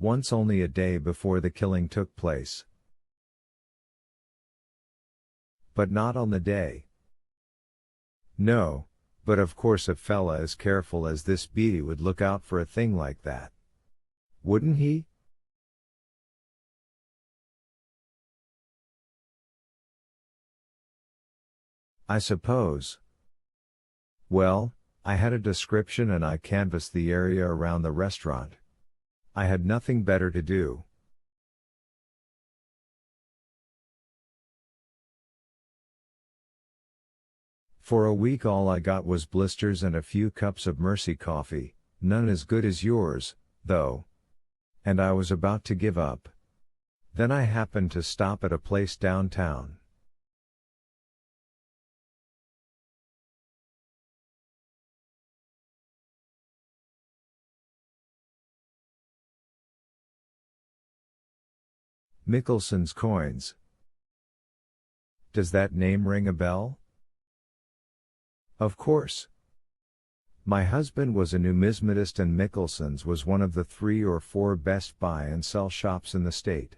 Once only a day before the killing took place. But not on the day. No, but of course a fella as careful as this Beatty would look out for a thing like that. Wouldn't he? I suppose. Well, I had a description and I canvassed the area around the restaurant. I had nothing better to do. For a week all I got was blisters and a few cups of Mercy coffee, none as good as yours, though. And I was about to give up. Then I happened to stop at a place downtown. Mickelson's Coins. Does that name ring a bell? Of course. My husband was a numismatist and Mickelson's was one of the 3 or 4 best buy and sell shops in the state.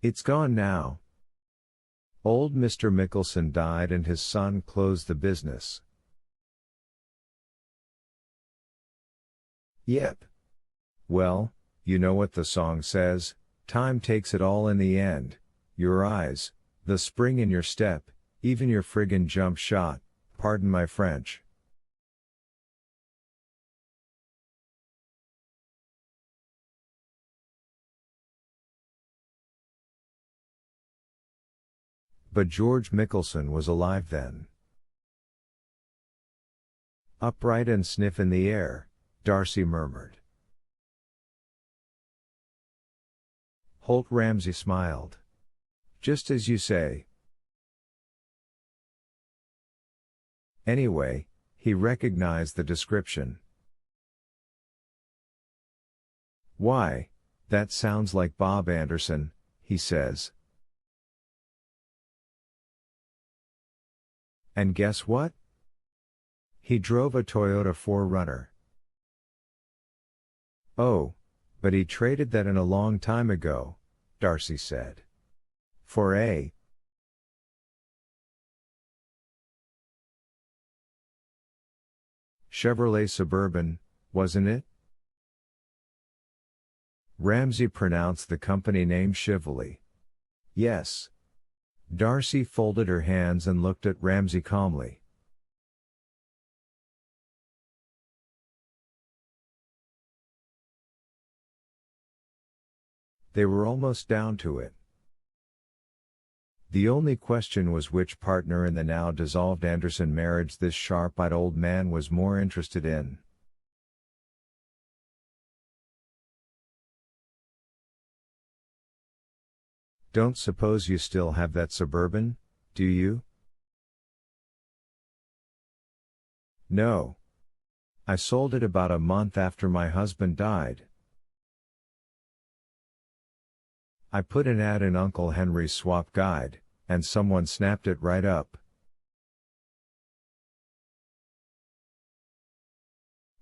It's gone now. Old Mr. Mickelson died and his son closed the business. Yep. Well, you know what the song says, time takes it all in the end, your eyes, the spring in your step, even your friggin' jump shot, pardon my French. But George Mickelson was alive then. Upright and sniff in the air, Darcy murmured. Holt Ramsay smiled. Just as you say. Anyway, he recognized the description. Why, that sounds like Bob Anderson, he says. And guess what? He drove a Toyota 4Runner. Oh, but he traded that in a long time ago, Darcy said. For a Chevrolet Suburban, wasn't it? Ramsay pronounced the company name chivalry. Yes. Darcy folded her hands and looked at Ramsay calmly. They were almost down to it. The only question was which partner in the now dissolved Anderson marriage this sharp-eyed old man was more interested in. Don't suppose you still have that Suburban, do you? No. I sold it about a month after my husband died. I put an ad in Uncle Henry's swap guide, and someone snapped it right up.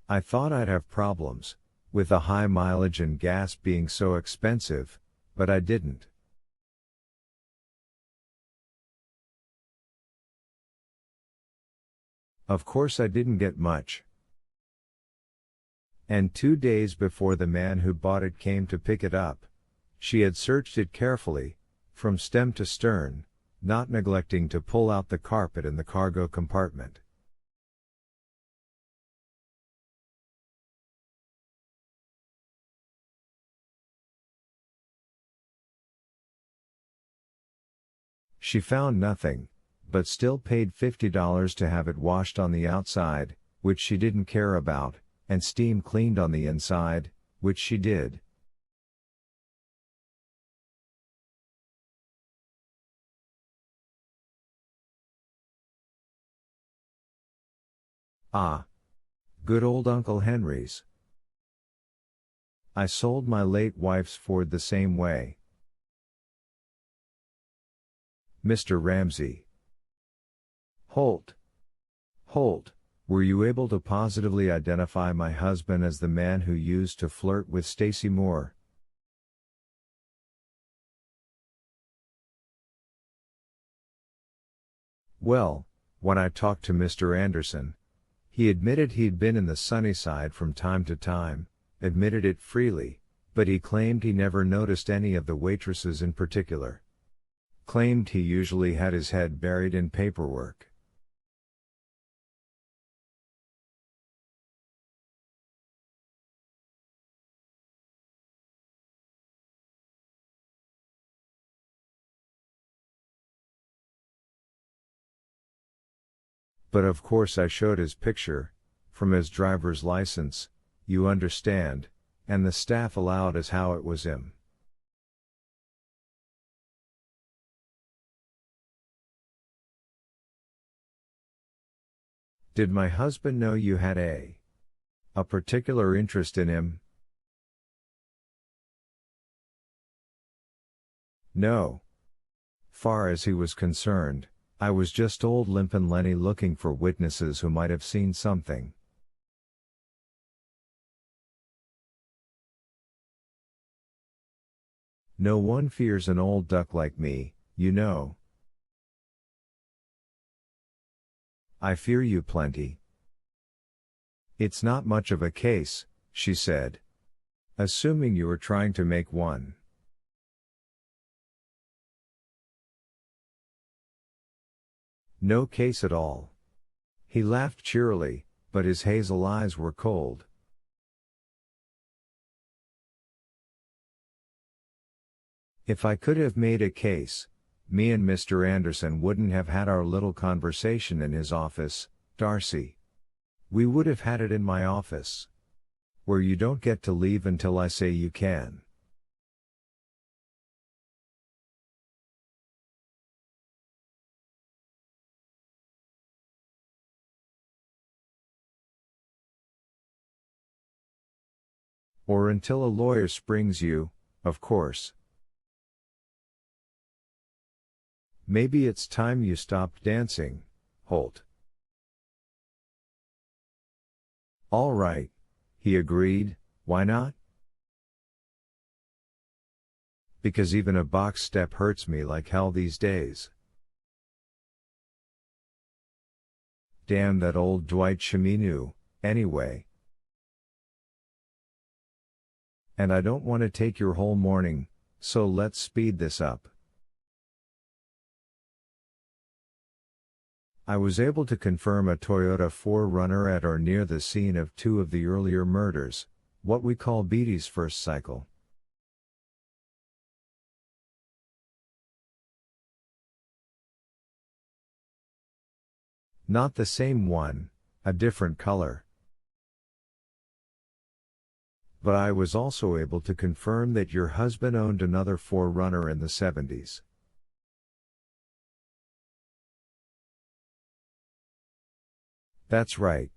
I thought I'd have problems, with the high mileage and gas being so expensive, but I didn't. Of course I didn't get much. And 2 days before the man who bought it came to pick it up, she had searched it carefully, from stem to stern, not neglecting to pull out the carpet in the cargo compartment. She found nothing, but still paid $50 to have it washed on the outside, which she didn't care about, and steam cleaned on the inside, which she did. Ah. Good old Uncle Henry's. I sold my late wife's Ford the same way. Mr. Ramsay. Holt. Were you able to positively identify my husband as the man who used to flirt with Stacy Moore? Well, when I talked to Mr. Anderson, he admitted he'd been in the sunny side from time to time, admitted it freely, but he claimed he never noticed any of the waitresses in particular. Claimed he usually had his head buried in paperwork. But of course I showed his picture, from his driver's license, you understand, and the staff allowed as how it was him. Did my husband know you had a particular interest in him? No. Far as he was concerned, I was just old Limpin' Lenny looking for witnesses who might have seen something. No one fears an old duck like me, you know. I fear you plenty. It's not much of a case, she said. Assuming you were trying to make one. No case at all. He laughed cheerily, but his hazel eyes were cold. If I could have made a case, me and Mr. Anderson wouldn't have had our little conversation in his office, Darcy. We would have had it in my office. Where you don't get to leave until I say you can. Or until a lawyer springs you, of course. Maybe it's time you stopped dancing, Holt. All right, he agreed, why not? Because even a box step hurts me like hell these days. Damn that old Dwight Cheminue, anyway. And I don't want to take your whole morning, so let's speed this up. I was able to confirm a Toyota 4Runner at or near the scene of two of the earlier murders, what we call Beatty's first cycle. Not the same one, a different color. But I was also able to confirm that your husband owned another 4Runner in the 70s. That's right,